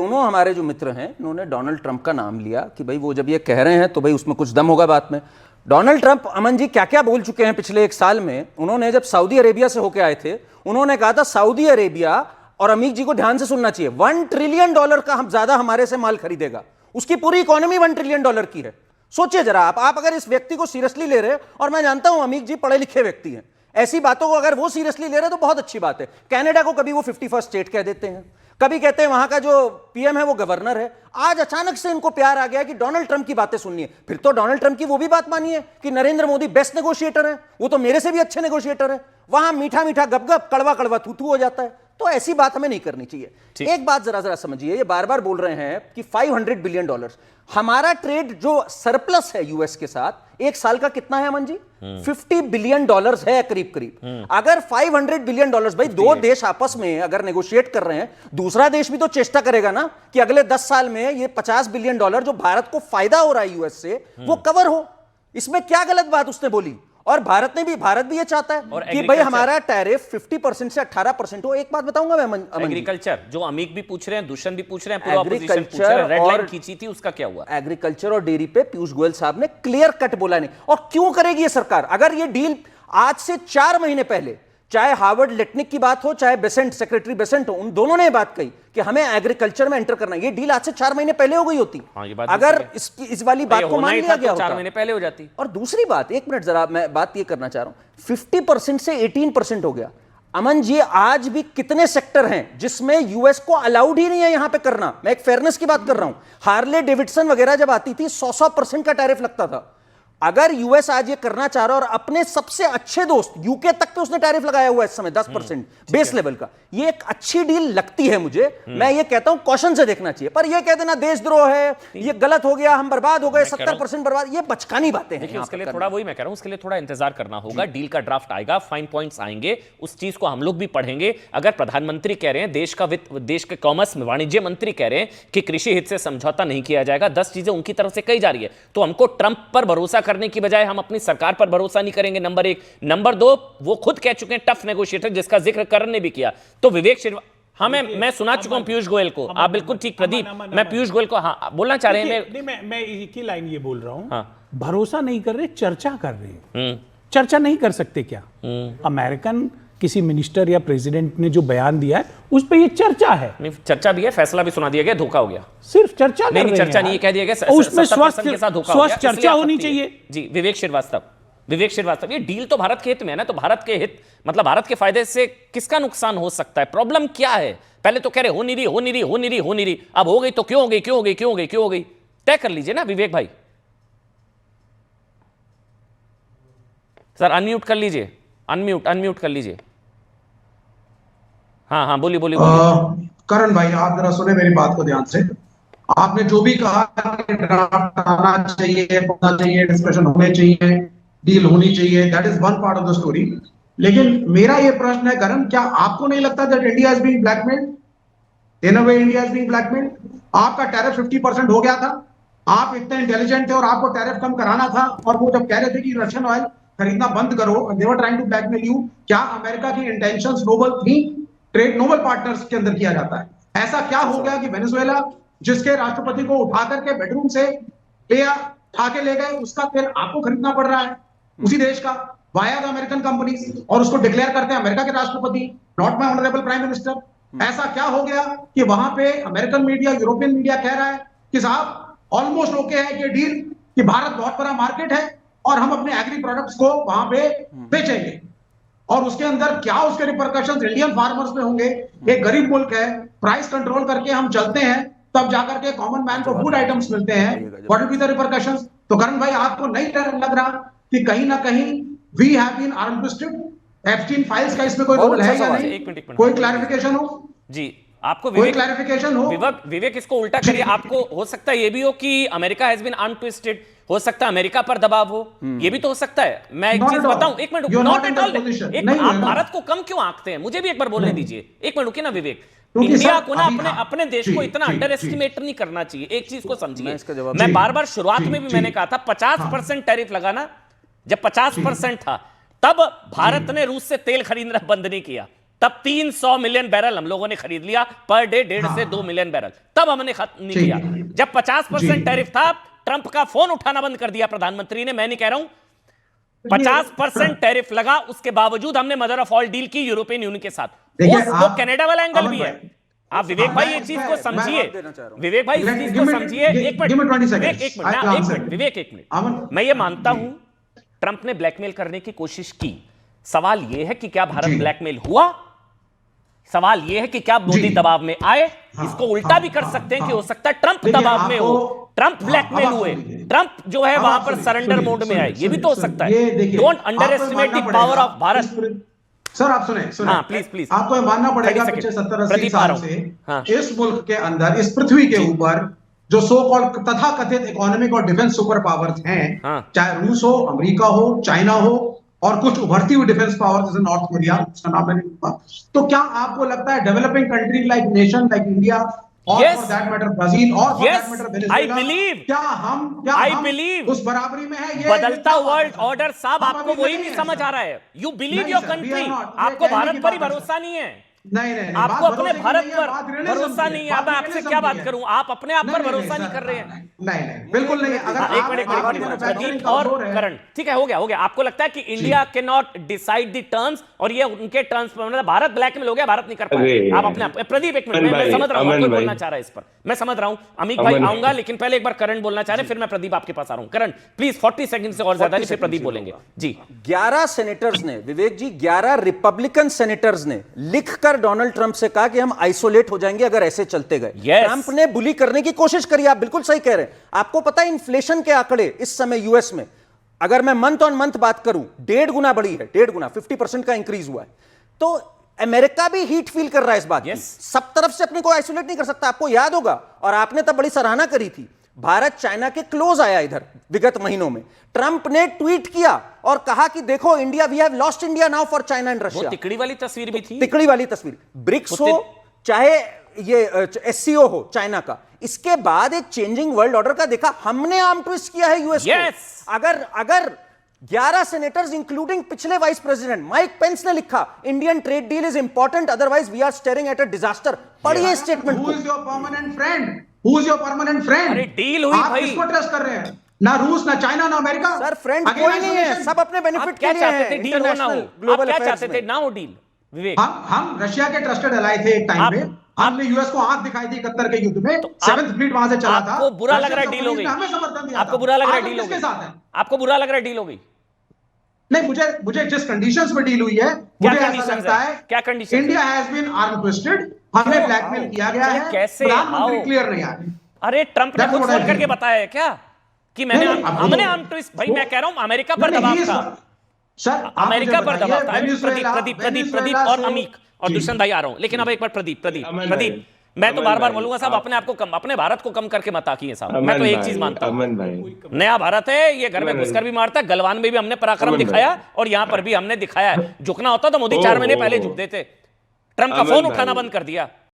दोनों हमारे जो मित्र हैं उन्होंने डोनाल्ड ट्रंप का नाम लिया कि भाई वो जब ये कह रहे हैं तो भाई उसमें कुछ दम होगा बात में। डोनाल्ड ट्रंप, अमन जी, क्या क्या बोल चुके हैं पिछले एक साल में। उन्होंने जब सऊदी अरेबिया से होकर आए थे, उन्होंने कहा था सऊदी अरेबिया, और अमीर जी को ध्यान से सुनना चाहिए, $1 ट्रिलियन का हम ज्यादा हमारे से माल खरीदेगा। उसकी पूरी इकोनॉमी $1 ट्रिलियन की है। सोचिए जरा आप अगर इस व्यक्ति को सीरियसली ले रहे, और मैं जानता हूं अमीर जी पढ़े लिखे व्यक्ति हैं, ऐसी बातों को अगर वो सीरियसली ले रहे तो बहुत अच्छी बात है। कनाडा को कभी वो 51st स्टेट कह देते हैं, कभी कहते हैं वहां का जो पीएम है वो गवर्नर है। आज अचानक से इनको प्यार आ गया कि डोनाल्ड ट्रंप की बातें सुननी है। फिर तो डोनाल्ड ट्रंप की वो भी बात मानिए कि नरेंद्र मोदी बेस्ट नेगोशिएटर है, वो तो मेरे से भी अच्छे नेगोशिएटर है। वहां मीठा मीठा गपगप, कड़वा कड़वा थू थू हो जाता है। तो ऐसी बात हमें नहीं करनी चाहिए। एक बात जरा समझिए, ये बार बार बोल रहे हैं कि $500 बिलियन, हमारा ट्रेड जो सरप्लस है यूएस के साथ एक साल का कितना है अमन जी? $50 बिलियन है करीब करीब। अगर $500 बिलियन, भाई दो देश आपस में अगर नेगोशिएट कर रहे हैं, दूसरा देश भी तो चेष्टा करेगा ना कि अगले 10 साल में ये $50 बिलियन जो भारत को फायदा हो रहा है यूएस से, वो कवर हो। इसमें क्या गलत बात उसने बोली? और भारत भी ये चाहता है कि भाई हमारा टैरिफ 50% से 18% हो। एक बात बताऊंगा मैं अमन, एग्रीकल्चर जो अमीक भी पूछ रहे हैं, दुष्यंत भी पूछ रहे हैं, पूरा ऑपोजिशन पूछ रहा है, रेड लाइन खींची थी, उसका क्या हुआ? एग्रीकल्चर और डेयरी पे पीयूष गोयल साहब ने क्लियर कट बोला नहीं। और क्यों करेगी ये सरकार? अगर ये डील आज से 4 महीने पहले, चाहे हार्वर्ड लेटनिक की बात हो, चाहे बेसेंट, सेक्रेटरी बेसेंट हो, उन दोनों ने बात कही कि हमें एग्रीकल्चर में एंटर करना है, ये डील आज से 4 महीने पहले हो गई होती। अगर इस वाली बात को मान लिया गया होता, 4 महीने पहले हो जाती। और दूसरी बात, एक मिनट जरा मैं बात ये करना चाह रहा हूं, 50% से 18% हो गया। अमन जी, आज भी कितने सेक्टर हैं जिसमें यूएस को अलाउड ही नहीं है यहां पे करना। मैं एक फेयरनेस की बात कर रहा हूं। हार्ले डेविडसन वगैरह जब आती थी 100% का टैरिफ लगता था। अगर यूएस आज ये करना चाह रहा है, और अपने सबसे अच्छे दोस्त यूके तक पे उसने टैरिफ लगाया हुआ है इस समय 10% बेस लेवल का, ये एक अच्छी डील लगती है मुझे। मैं ये कहता हूं कॉशन से देखना चाहिए। पर ये कह देना देशद्रोह है, ये गलत हो गया, हम बर्बाद हो गए, 70% बर्बाद, ये बचकानी बातें हैं। उसके लिए थोड़ा, वही मैं कह रहा हूं, उसके लिए थोड़ा इंतजार करना होगा। डील का ड्राफ्ट आएगा, फाइन पॉइंट्स आएंगे, उस चीज को हम लोग भी पढ़ेंगे। अगर प्रधानमंत्री कह रहे हैं, देश का वित्त, देश के कॉमर्स में वाणिज्य मंत्री कह रहे हैं कि कृषि हित से समझौता नहीं किया जाएगा, 10 चीजें उनकी तरफ से कही जा रही है, तो हमको ट्रंप पर भरोसा करने की बजाय हम अपनी सरकार पर भरोसा नहीं करेंगे, नंबर 1। नंबर 2, वो खुद कह चुके हैं टफ नेगोशिएटर, जिसका जिक्र करण ने भी किया। तो विवेक श्रीवास्तव, हाँ मैं सुना चुका हूं पीयूष गोयल को। आप बिल्कुल ठीक प्रदीप, मैं पीयूष गोयल को हाँ बोलना चाह रहे हैं। मैं एक ही लाइन ये बोल रहा हूं, भरोसा नहीं कर रहे, चर्चा कर रहे हैं। चर्चा नहीं कर सकते क्या? अमेरिकन किसी मिनिस्टर या प्रेसिडेंट ने जो बयान दिया है उस पे ये चर्चा है। नहीं, चर्चा भी है, फैसला भी सुना दिया गया, धोखा हो गया। सिर्फ चर्चा नहीं, चर्चा नहीं, कह दिया गया उसमें स्वस्थ चर्चा होनी चाहिए। जी विवेक श्रीवास्तव, ये डील तो भारत के हित में है ना, तो भारत के हित मतलब भारत के फायदे से किसका नुकसान हो सकता है? प्रॉब्लम क्या है? पहले तो कह रहे हो नहीं रही, अब हो गई तो क्यों हो गई? तय कर लीजिए ना विवेक भाई। सर अनम्यूट कर लीजिए, अनम्यूट कर लीजिए। हाँ बोलिए। करण भाई, आप जरा सुने मेरी बात को ध्यान से। आपने जो भी कहा कि ड्राफ्ट आना चाहिए, होना चाहिए, डिस्कशन होने चाहिए, डील होनी चाहिए, that is one part of the story. लेकिन मेरा ये प्रश्न है करण, क्या आपको नहीं लगता that India is being blackmailed? In a way India is being blackmailed. आपका टैरिफ 50% हो गया था, आप इतने इंटेलिजेंट थे और आपको टैरिफ कम कराना था, और वो जब कह रहे थे कि रशियन ऑयल खरीदना बंद करो, they were trying to blackmail you. क्या अमेरिका की इंटेंशंस नोबल थी? ट्रेड नोबल पार्टनर्स के अंदर किया जाता है। ऐसा क्या हो गया कि वेनेजुएला, जिसके राष्ट्रपति को उठा करके बेडरूम से उठा के ले गए, उसका तेल आपको खरीदना पड़ रहा है उसी देश का, वाया द अमेरिकन कंपनीज, और उसको डिक्लेयर करते हैं अमेरिका के राष्ट्रपति, not my honourable prime minister. ऐसा क्या हो गया कि वहां पे अमेरिकन मीडिया, यूरोपियन मीडिया कह रहा है कि साहब ऑलमोस्ट ओके है ये डील, कि भारत बहुत बड़ा मार्केट है और हम अपने एग्री प्रोडक्ट्स को वहां पे बेचेंगे, और उसके अंदर क्या उसके रिपरकशंस इंडियन फार्मर्स में होंगे। एक गरीब मुल्क है, प्राइस कंट्रोल करके हम चलते हैं, तब जाकर के कॉमन मैन को फूड आइटम्स मिलते हैं, what will be the repercussions? तो करण भाई, आपको नहीं लग रहा कि कहीं ना कहीं we have been armed? Epstein files का इसमें कोई रोल है या नहीं? कोई क्लैरिफिकेशन हो जी? आपको कोई क्लैरिफिकेशन हो? विवेक इसको उल्टा करिए। आपको हो सकता है ये भी हो कि अमेरिका हैज बीन अनट्विस्टेड, हो सकता है अमेरिका पर दबाव हो, ये भी तो हो सकता है। मैं एक चीज बताऊं, एक मिनट, नॉट एट ऑल। आप भारत को कम क्यों आंकते हैं? मुझे भी एक बार बोलने दीजिए, एक मिनट रुकिए ना विवेक। इंडिया को ना अपने देश को इतना अंडर एस्टिमेट नहीं करना चाहिए। एक चीज को समझिए, मैं बार बार शुरुआत में भी मैंने कहा था 50% टैरिफ लगाना, जब 50% था तब भारत ने रूस से तेल खरीदना बंद नहीं किया, तब 300 मिलियन बैरल हम लोगों ने खरीद लिया पर डे, 1.5 से 2 मिलियन बैरल, तब हमने खत्म नहीं किया। जब 50% टैरिफ था, ट्रंप का फोन उठाना बंद कर दिया प्रधानमंत्री ने। मैं नहीं कह रहा हूं 50% टैरिफ लगा, उसके बावजूद हमने मदर ऑफ ऑल डील की यूरोपियन यूनियन के साथ। वो कनाडा वाला एंगल भी है। आप विवेक भाई ये चीज को समझिए, विवेक भाई इस चीज को समझिए। एक मिनट विवेक, एक मिनट। मैं ये मानता हूं ट्रंप ने ब्लैकमेल करने की कोशिश की। सवाल यह है कि क्या भारत ब्लैकमेल हुआ? सवाल यह है कि क्या मोदी दबाव में आए? इसको उल्टा भी कर सकते हैं कि हो सकता है ट्रंप दबाव में हो, ट्रंप ब्लैकमेल हुए, ट्रंप जो है वहां पर सरेंडर मोड में आए। ये भी तो हो सकता है। Don't under estimate the power of Bharat. Sir आप सुने हाँ, प्लीज आपको मानना पड़ेगा पिछले 70-80 साल से इस मुल्क के अंदर, इस पृथ्वी के ऊपर जो सो कॉल्ड तथाकथित इकोनॉमिक और डिफेंस सुपर पावर्स हैं, चाहे रूस हो, अमेरिका हो, चाइना हो, और कुछ उभरती हुई डिफेंस पावर जैसे नॉर्थ कोरिया, उसका नाम मैंने लिखा, तो क्या आपको लगता है developing country like nation like India और फॉर दैट मैटर ब्राजील और for that matter Venezuela, I believe उस बराबरी में है? ये बदलता वर्ल्ड ऑर्डर साहब, आपको वही नहीं समझ आ रहा है। यू बिलीव योर कंट्री, आपको भारत पर ही भरोसा नहीं है। नहीं, आपको अपने भारत पर भरोसा नहीं है। अब मैं आपसे क्या बात करूं? आप अपने आप पर भरोसा नहीं कर रहे हैं। नहीं, बिल्कुल नहीं। अगर एक मिनट प्रदीप और करण, ठीक है, हो गया। आपको लगता है कि India can not decide the terms और ये उनके टर्म्स पर, मतलब भारत ब्लैकमेल हो गया, भारत नहीं कर पाया। आप अपने प्रदीप, एक मिनट, मैं समझ रहा हूं कोई बोलना चाह रहा है इस पर, मैं समझ रहा हूं। अमीक भाई आऊंगा, लेकिन पहले एक बार करण बोलना चाह रहे, फिर मैं प्रदीप आपके पास आ रहा हूं। करण प्लीज 40 सेकंड से और ज्यादा नहीं, फिर प्रदीप बोलेंगे जी। 11 सेनेटर्स ने, विवेक जी, 11 रिपब्लिकन सेनेटर्स ने लिखकर डोनाल्ड ट्रंप से कहा कि हम आइसोलेट हो जाएंगे अगर ऐसे चलते गए। ट्रंप ने बुली करने की कोशिश करी। आप बिल्कुल सही कह रहे हैं। आपको पता है इन्फ्लेशन के आंकड़े इस समय यूएस में, अगर मैं मंथ ऑन मंथ बात करूं, 1.5 गुना बढ़ी है, 1.5 गुना, 50% का इंक्रीज हुआ है। तो अमेरिका भी हीट फील कर रहा है इस बात की। सब तरफ से अपने को आइसोलेट नहीं कर सकता। आपको याद होगा, और आपने तब बड़ी सराहना करी थी, भारत चाइना के क्लोज आया इधर विगत महीनों में। ट्रंप ने ट्वीट किया और कहा कि देखो India, we have lost India now for China and Russia. तिकड़ी वाली तस्वीर भी थी, तिकड़ी वाली तस्वीर। ब्रिक्स हो चाहे ये एससीओ हो चाइना का, इसके बाद एक चेंजिंग वर्ल्ड ऑर्डर का देखा हमने आर्म ट्विस्ट किया है यूएस को। अगर 11 सेनेटर्स इंक्लूडिंग पिछले वाइस प्रेसिडेंट माइक पेंस ने लिखा, Indian trade deal is important, otherwise we are staring at a disaster. पढ़िए स्टेटमेंट को। Who is your permanent friend? Who is your permanent friend? अरे डील हुई भाई। आप किसको ट्रस्ट कर रहे हैं? ना रूस, ना चाइना, ना अमेरिका। सर फ्रेंड कोई नहीं है, सब अपने बेनिफिट के लिए हैं। डील हो ना हो, ग्लोबल क्या चाहते थे ना हो डील? विवेक, हम रशिया के ट्रस्टेड एलाय थे एक टाइम पे। हमने यूएस को आंख दिखाई थी 71 के युद्ध में, 7th फ्लीट वहां से चला था। आपको बुरा लग रहा है डील हो गई? आपको बुरा लग रहा है डील हो गई? आपको बुरा लग रहा है डील हो गई? नहीं, मुझे जिस कंडीशंस में डील हुई है, मुझे ऐसा लगता है क्या condition? India has been arm twisted, हमें ब्लैकमेल किया गया है। कैसे? प्रधानमंत्री क्लियर नहीं आए। अरे ट्रंप ने खुद फोन करके बताया है क्या कि हमने आर्म ट्विस्ट? भाई मैं कह रहा हूं अमेरिका पर दबाव था सर, अमेरिका पर दबाव था। प्रदीप और अमीक और दुष्यंत भाई आ रहा हूं, लेकिन अब एक बार प्रदीप, मैं तो बार बार बोलूंगा साहब, अपने आप को कम, अपने भारत को कम करके मत आकिए साहब। मैं तो एक चीज मानता हूं, नया भारत है, ये घर में घुसकर भी मारता है। गलवान में भी हमने पराक्रम दिखाया और यहां पर भी हमने दिखाया है। झुकना होता तो मोदी 4 महीने पहले झुक देते। ट्रंप का फोन उठाना बंद कर दिया।